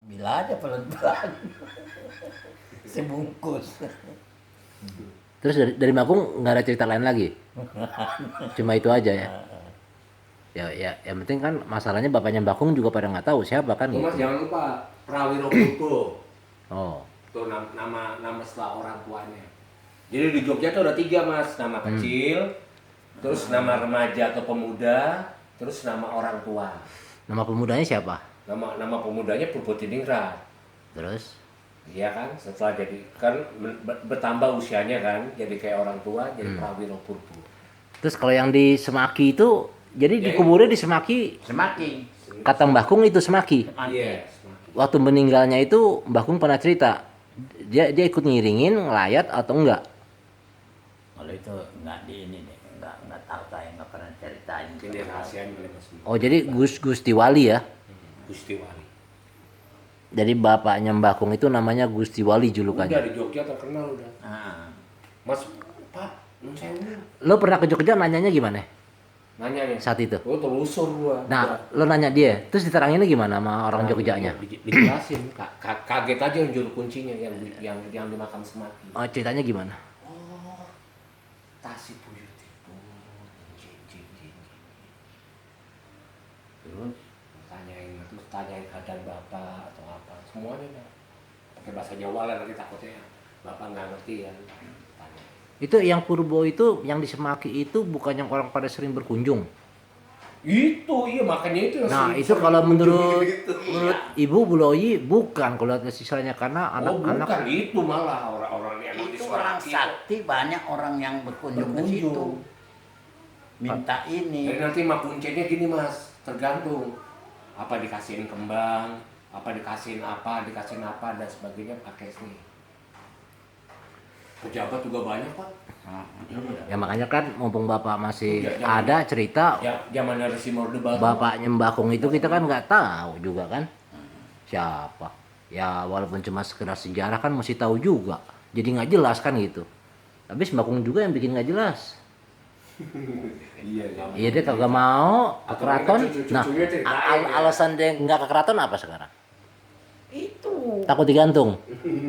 Bila aja pelan-pelan. Sebungkus. Terus dari Bakung nggak ada cerita lain lagi? Cuma itu aja ya? Ya, yang penting kan masalahnya bapaknya Bakung juga pada nggak tahu siapa kan Mas gitu. jangan lupa Prawiro Purbo. Oh, Itu nama setelah orang tuanya. Jadi di Jogja tuh ada 3 mas, nama kecil, terus nama remaja atau pemuda, terus nama orang tua. nama pemudanya siapa? Nama pemudanya Purbotiningrat. Terus? Iya kan, setelah jadi kan bertambah usianya kan, jadi kayak orang tua, jadi Prawiro Purbo. Terus kalau yang di Semaki itu, jadi dikuburnya di Semaki, Semakin. kata Mbah Kung itu Semaki. Iya. Waktu meninggalnya itu Mbah Kung pernah cerita, dia ikut ngiringin, ngelayat atau enggak? Kalau itu nggak di ini deh, nggak tahu saya nggak pernah ceritain. Ini rahasianya oleh Mas Oh jadi Gusti Wali ya? Gusti Wali. Jadi bapaknya Mbah Kung itu namanya Gusti Wali Udah julukannya. di Jogja terkenal udah. Ah, Mas, Pak, nun sewu. Lo pernah ke Jogja nanyanya gimana Nanya nih. saat itu? Oh, telusur gua. Nah, lo nanya dia, terus diteranginnya gimana sama orang Jogjanya? Dijelasin, kaget aja yang juru kuncinya yang di makam Semaki. Oh, ceritanya gimana? Oh, Tasi Buyutipun. Jin. Terus tanyain keadaan bapak atau apa, semuanya dah. Pakai bahasa Jawa lah nanti takutnya bapak nggak ngerti ya. Tanya. Itu yang Purbo itu, yang di Semaki itu bukan yang orang pada sering berkunjung. Itu iya makanya itu yang Nah, sering- itu sering kalau menurut kunjungi gitu. Ibu Buloyi bukan kalau sisanya karena Oh bukan anak-anak itu malah orang-orang yang di itu orang Semaki. sakti banyak orang yang berkunjung ke situ. Berkunjung. Minta ini. Jadi nanti mah kuncinya gini mas, tergantung apa dikasihin kembang, apa dikasihin apa dan sebagainya pakai sini. Pejabat juga banyak pak. ya makanya kan mumpung Bapak masih Ya, jangan. ada cerita Ya zaman dari si Orde Baru. bapaknya Mbah Kung itu kita kan nggak tahu juga kan siapa. Ya walaupun cuma sekedar sejarah kan mesti tahu juga. Jadi nggak jelas kan gitu. Tapi Mbah Kung juga yang bikin nggak jelas. Iya. Iya dia kagak mau ke Atau keraton. mungkin Nah cucu-cucunya ceritain, ya. alasan dia nggak ke keraton apa sekarang? Itu. Takut digantung.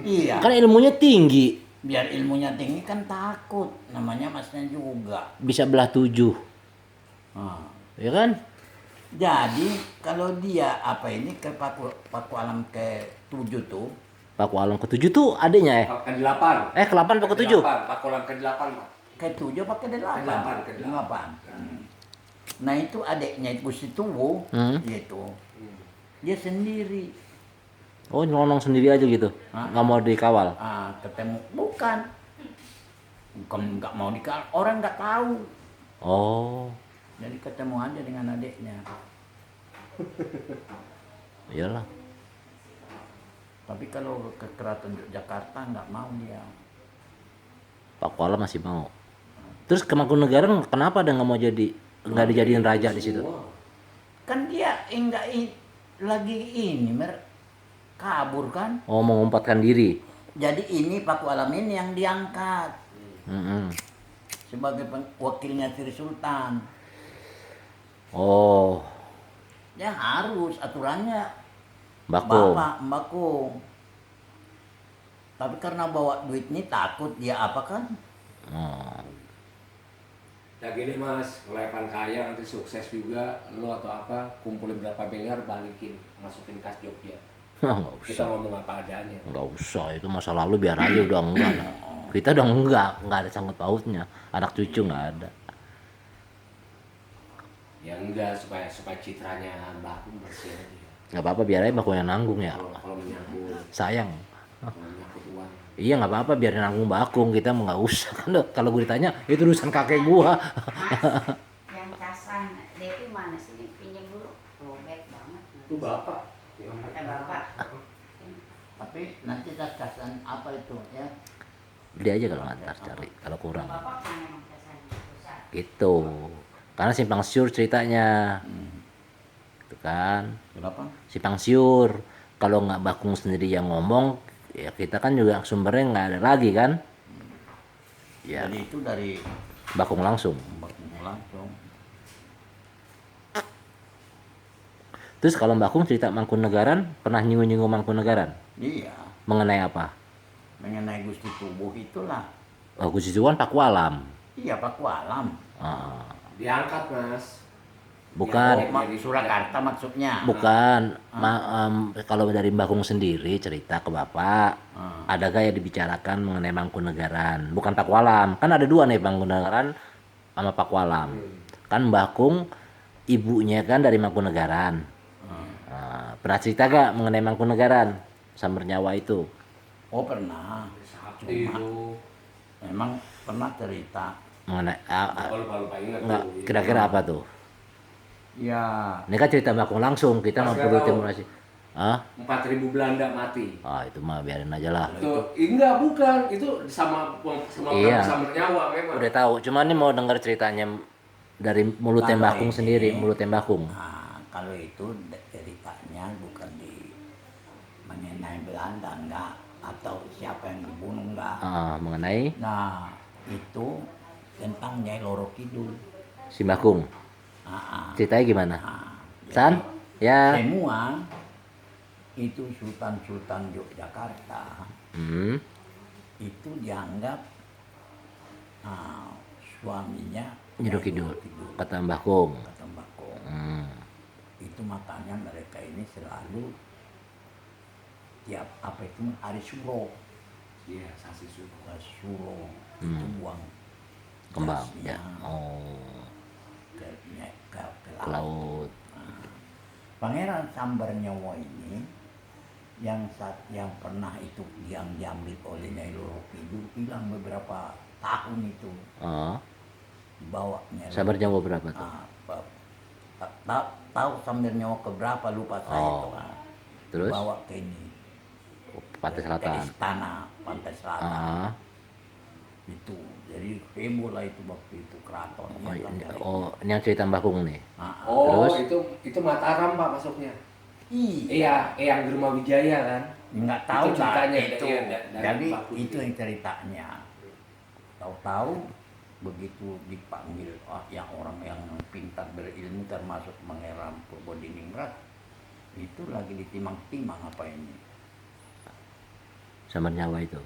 Iya. Kan ilmunya tinggi, Biar ilmunya tinggi kan takut. Namanya masnya juga. bisa belah 7, Ah. ya kan? Jadi kalau dia apa ini ke Paku Alam ke 7 tuh, Paku Alam ke-7 tuh adanya ya? Ke-8. Ke-8 apa ke-7? Pak Kolam ke-8 pak. ke 7 apa ke 8? Ke-8. 8. Nah itu adiknya Gusti Tuwo, gitu. Dia sendiri. Oh nyelonong sendiri aja gitu? Hah? Nggak mau dikawal? Ketemu bukan nggak mau dikal, orang nggak tahu. Oh, Jadi ketemu aja dengan adiknya. iyalah. Tapi kalau ke Keraton Yogyakarta nggak mau dia. Paku Alam masih mau. Terus ke Mangkunegaran kenapa dia nggak dijadiin raja di situ? Kan dia lagi ini kabur kan. Oh mengumpatkan diri. Jadi ini Paku Alam ini yang diangkat Mm-mm. sebagai wakilnya Sri Sultan. Oh, Ya harus aturannya Bakung. Bapak Mbakung. Tapi karena bawa duit ini takut dia apa kan? Oh. Ya gini mas, kalau Evan kaya nanti sukses juga, lo atau apa, kumpulin berapa miliar, balikin, masukin kas Jogja. Nggak Kita usah. ngomong apa adanya. Nggak usah, itu masa lalu biar aja udah enggak. Kita udah nggak ada sangkut pautnya. Anak cucu nggak ada. Ya enggak, supaya citranya Mbak Akung bersih aja. Nggak apa-apa biar aja Bakung yang nanggung ya. Kalau menyangkut, Sayang. uang. Iya nggak apa-apa biar nanggung Bakung, kita mau nggak usah kan kalau gue ditanya itu urusan kakek gua. Mas, yang casan Devi mana sih? Pinjam dulu. Robek banget. Itu bapak. Bapak. Tapi nanti casan apa itu ya? Beli aja kalau ngantar cari kalau kurang. Bapak mana emang casannya? Susah. Gitu. Karena simpang siur ceritanya. Itu kan. Kenapa? Simpang siur. Kalau nggak Bakung sendiri yang ngomong, ya kita kan juga sumbernya nggak ada lagi kan. Ya Jadi itu dari Bakung langsung. Mbakung langsung. Terus kalau Mbak Kung cerita Mangkunegaran, pernah nyinggung-nyinggung Mangkunegaran? Iya, Mengenai apa? mengenai Gusti Tubuh itulah. Oh, Gusti Tuhan Pakualam. Iya, Pakualam. Ah, Diangkat mas. bukan, Surakarta maksudnya. bukan. Kalau dari Mbak Kung sendiri cerita ke Bapak, ada gak yang dibicarakan mengenai Mangkunegaran? Bukan Pakualam. Kan ada dua nih, Mangkunegaran sama Pakualam. Kan Mbak Kung ibunya kan dari Mangkunegaran. Pernah cerita gak mengenai Mangkunegaran? Sumber Nyawa itu. Oh pernah. Sakti Cuma itu. memang pernah cerita. Mengenai Lupa ingat enggak, tuh. kira-kira apa tuh? Ya, Ini kan cerita Mbak Kung langsung, kita Mas nggak nggak perlu tahu. timulasi. Ah, 4.000 Belanda mati. itu mah biarin aja lah. Itu enggak bukan, itu sama Iya. sama nyawa memang. Udah tahu, cuman ini mau denger ceritanya dari mulutnya Kalau Mbak Kung ini- sendiri, mulutnya Mbak Kung. nah, kalau itu ceritanya bukan di mengenai Belanda enggak, atau siapa yang dibunuh enggak. Mengenai Nah, itu tentang Nyai Loro Kidul. si Mbak Kung. Ceritanya gimana? Nah, San? Ya. semua itu Sultan-Sultan Yogyakarta itu dianggap suaminya Nyi Loro Kidul. Kata Mbak Kung. kata Mbak Kong. Hmm. Itu makanya mereka ini selalu tiap apa itu hari Suro, Iya, Sasi Suku. itu buang Kembang. jasnya Ya. Oh. ke Ke laut. Pangeran Sambernyawa ini yang pernah itu yang diambil oleh Nyai Loro Kidul hilang beberapa tahun itu, Oh. dibawa Nyai Loro Sabar Jawa berapa tuh? tahu Sambernyawa keberapa lupa saya Oh. itu Terus? bawa ke ini Pantai ke Selatan. istana Pantai Selatan Ah. itu, jadi heboh lah itu waktu itu keraton Oh, ya, kan, dari- ini yang cerita Mbak Kung nih. Ah, Oh, Terus? itu Mataram Pak masuknya. iya Iya, Eyang Derma Wijaya kan. nggak tahu Itu ceritanya, lah itu, iya, dari jadi Pak Putri. itu yang ceritanya. Tahu-tahu begitu dipanggil yang orang yang pintar berilmu termasuk Pangeran Purbodiningrat itu lagi ditimang-timang apa ini. Sabar Nyawa itu.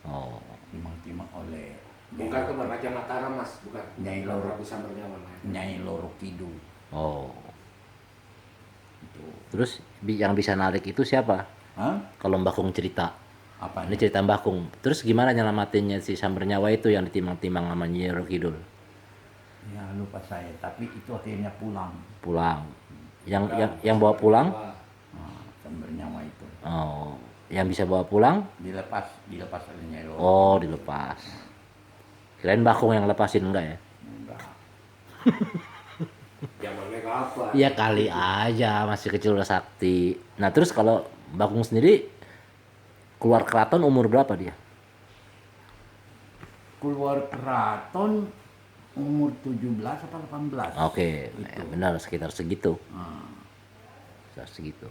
Oh. Timang-timang oleh Bukan ke Raja Mataram Mas, bukan. Nyai Loro. Prabu Sambernyawa. Nyai Loro Kidul Oh. itu. Terus yang bisa narik itu siapa? Hah? Kalau Mbak Kung cerita. Apa Ini cerita Mbak Kung. Terus gimana nyelamatinnya si Samber Nyawa itu yang ditimang-timang sama Nyi Loro Kidul? Ya lupa saya, tapi itu akhirnya pulang. Pulang. Yang bawa pulang? Sambernyawa itu Oh. Yang bisa bawa pulang? dilepas oleh Nyai Loro. Oh, dilepas. Kirain Mbak Kung yang lepasin enggak ya? Enggak. Zamannya kapan? Iya kali aja, masih kecil udah sakti. Nah terus kalau Mbak Kung sendiri keluar keraton umur berapa dia? Keluar keraton umur 17 atau 18. Oke, ya benar sekitar segitu. Ah, Sekitar segitu.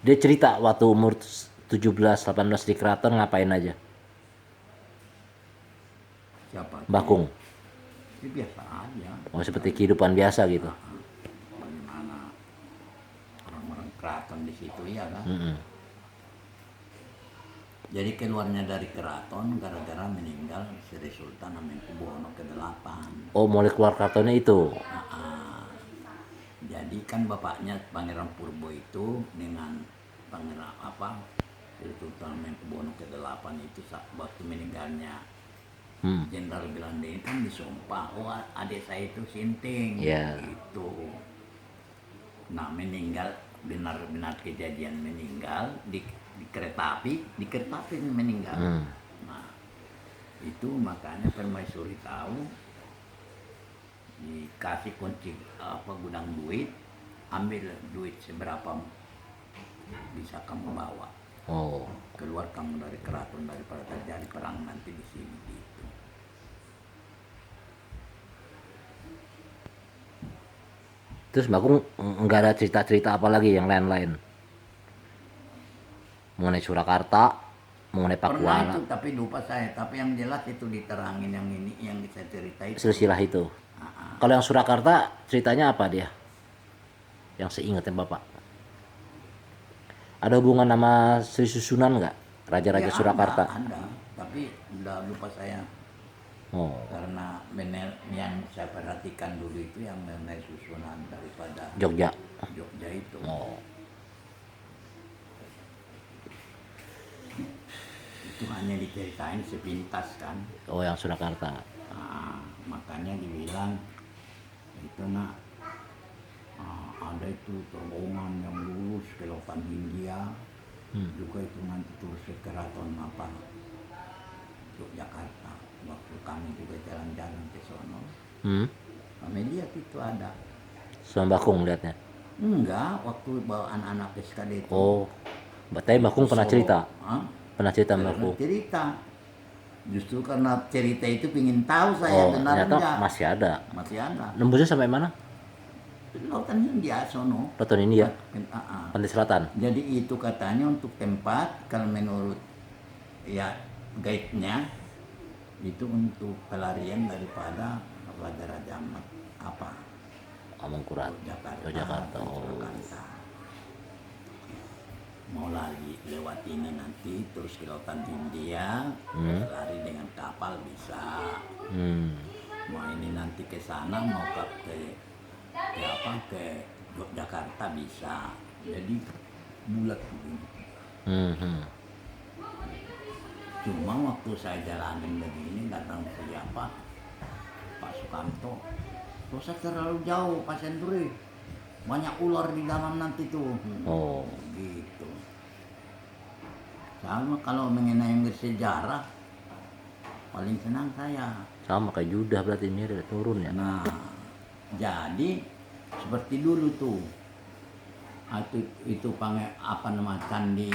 Dia cerita waktu umur 17-18 di keraton ngapain aja? siapa? Mbak Kung. Ya, biasa aja. Oh seperti kehidupan biasa gitu. Bagaimana orang-orang keraton di situ ya kan. Mm-mm. Jadi keluarnya dari keraton gara-gara meninggal Sri Sultan Hamengkubuwono ke-8. Oh mulai keluar keratonnya itu. Jadi kan bapaknya Pangeran Purbo itu dengan Pangeran Sri Sultan Hamengkubuwono ke-8 itu waktu meninggalnya Jenderal Belanda ini kan disumpah, oh adik saya itu sinting, Iya. gitu. Nah meninggal, benar-benar kejadian meninggal di kereta api meninggal. Nah itu makanya Permaisuri tahu, dikasih kunci gudang duit, ambil duit seberapa bisa kamu bawa. Oh. Keluar kamu dari keraton daripada terjadi perang nanti di sini gitu. Terus Mbak Kung nggak ada cerita-cerita apa lagi yang lain-lain? Mengenai Surakarta, mengenai Pernah Pakuala, itu tapi lupa saya. Tapi yang jelas itu diterangin yang ini yang saya cerita itu. silsilah itu. Kalau yang Surakarta ceritanya apa dia? yang seingatnya Bapak? Ada hubungan sama Sri Susunan nggak? Raja-Raja Ya, Surakarta? ada, tapi udah lupa saya. Oh, Karena yang saya perhatikan dulu itu yang mengenai susunan daripada Jogja. Jogja itu. Oh, Itu hanya diceritain sepintas kan. oh yang Surakarta. Nah, makanya dibilang itu nak ada itu terowongan yang lurus ke lautan Hindia, juga itu nanti terus ke keraton apa Yogyakarta. Waktu kami juga jalan-jalan ke sono, kami lihat itu ada. Sama Bakung lihatnya. Enggak, waktu bawa anak-anak SKD itu. Oh, tapi Bakung pernah Solo. cerita. Hah? Pernah cerita Pernah Bakung. cerita. Justru karena cerita itu pingin tahu saya Oh, benar ternyata enggak. masih ada. Masih ada. Nembusnya sampai mana? Lautan Hindia sono. Lautan India, Ah. pantai selatan. Jadi itu katanya untuk tempat kalau menurut ya guide-nya itu untuk pelarian daripada raja-raja apa Amangkurat. Jakarta, Oh. Surakarta. Mau lari lewat ini nanti terus ke lautan Hindia, terus lari dengan kapal bisa. Mau ini nanti ke sana mau ke Yogyakarta bisa. Jadi bulat begini. Cuma waktu saya jalanin begini datang siapa Pak Sukamto, dosa terlalu jauh Pak Senturi, banyak ular di dalam nanti tuh. Oh. Gitu. Sama kalau mengenai bersejarah paling senang saya. Sama kayak Judah berarti ini udah turun ya. Nah, jadi seperti dulu tuh, itu apa nama candi,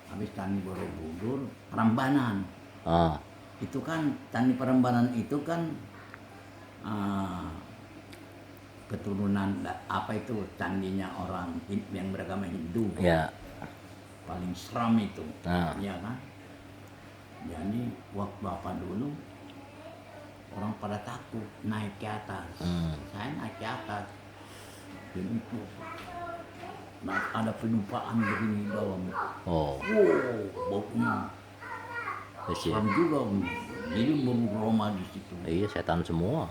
habis candi Borobudur, Prambanan. Ah, Itu kan candi Prambanan itu kan keturunan apa itu candinya orang yang beragama Hindu. ya. Paling seram itu, Nah. iya kan? Jadi waktu apa dulu orang pada takut naik ke atas. Saya naik ke atas. Dan itu ada penupaan begini di dalam. Oh, Wow, baunya yes, ya. seram juga. Jadi beraroma di situ. Iya, setan semua.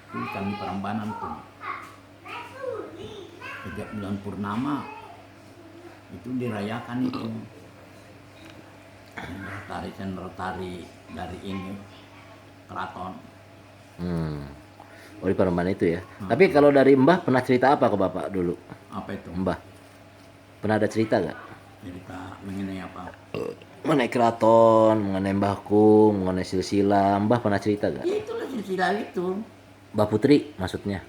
Itu candi Prambanan tuh. Sejak bulan purnama itu dirayakan itu. Sendera tari dari ini keraton. Oh, di Prambanan itu ya. Tapi kalau dari Mbah pernah cerita apa ke Bapak dulu? Apa itu? Mbah. Pernah ada cerita gak? Cerita mengenai apa? Mengenai keraton, mengenai Mbah Kung, mengenai silsilah. Mbah pernah cerita gak? Ya itulah silsilah itu. Mbah Putri maksudnya.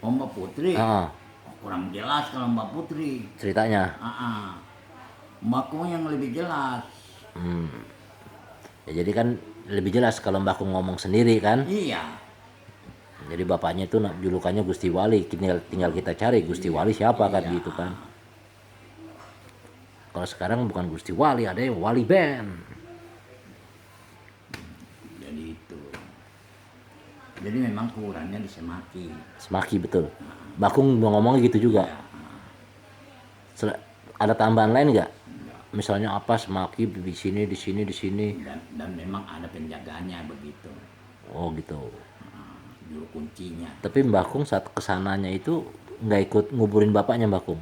Oh, Mbak Putri. Ah, Kurang jelas kalau Mbak Putri. ceritanya. Mbak Kung yang lebih jelas. Ya, jadi kan lebih jelas kalau Mbah Kung ngomong sendiri kan. Iya. Jadi bapaknya itu julukannya Gusti Wali. Tinggal kita cari Gusti Wali siapa kan Iya. gitu kan. Kalau sekarang bukan Gusti Wali, ada yang Wali Band. Jadi itu. Jadi memang kuburannya di Semaki. Semaki betul. Mbah Kung ngomongnya gitu juga. Ya, Ada tambahan lain nggak? Misalnya apa Semaki di sini, di sini, di sini. dan memang ada penjaganya begitu. Oh gitu. Juru kuncinya. Tapi Mbah Kung saat kesananya itu nggak ikut nguburin bapaknya Mbah Kung.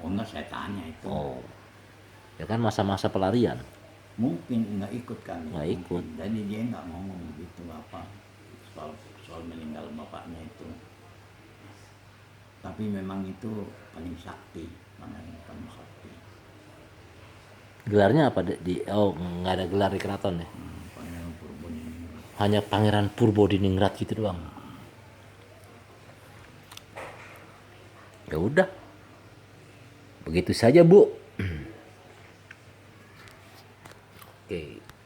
Oh enggak, saya tanya itu. Oh. Ya kan masa-masa pelarian. Mungkin nggak ikut kan? Nggak ikut. Jadi dia nggak ngomong begitu apa soal meninggal bapaknya itu. Tapi memang itu paling sakti, paling sakti. Gelarnya apa oh nggak ada gelar di keraton ya. Pangeran Purboniningrat. Hanya Pangeran Purbodiningrat gitu doang. Ya udah. Begitu saja, Bu.